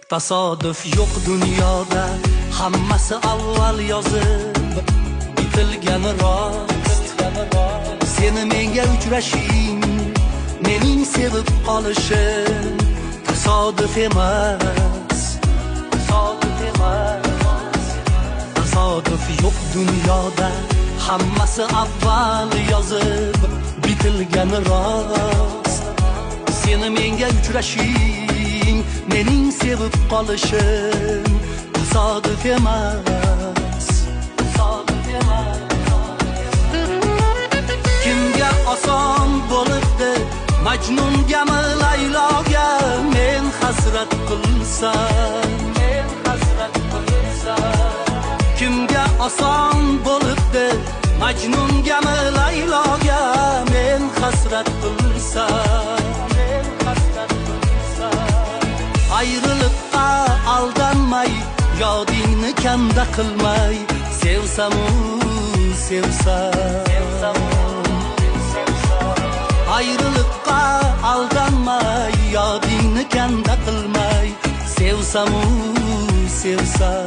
Tasodif yo'q dunyoda, hammasi avval yozib bitilgani rost. Seni menga uchrashing, mening sevib qolishim tasodif emas. Tasodif yo'q dunyoda, hammasi avval yozib bitilgani rost. Seni menga uchrashing, mening sevib qolishim tasodif emas. Kimga oson bo'libdi Majnungami Layloga men hasrat qilsam, kimga oson bo'libdi Majnungami Layloga men hasrat qilsam. Ayrılıkqa aldanmay, yodingni kanda qilmay, sevsamu sevsam. Ayrılıkqa aldanmay, yodingni kanda qilmay, sevsamu sevsam.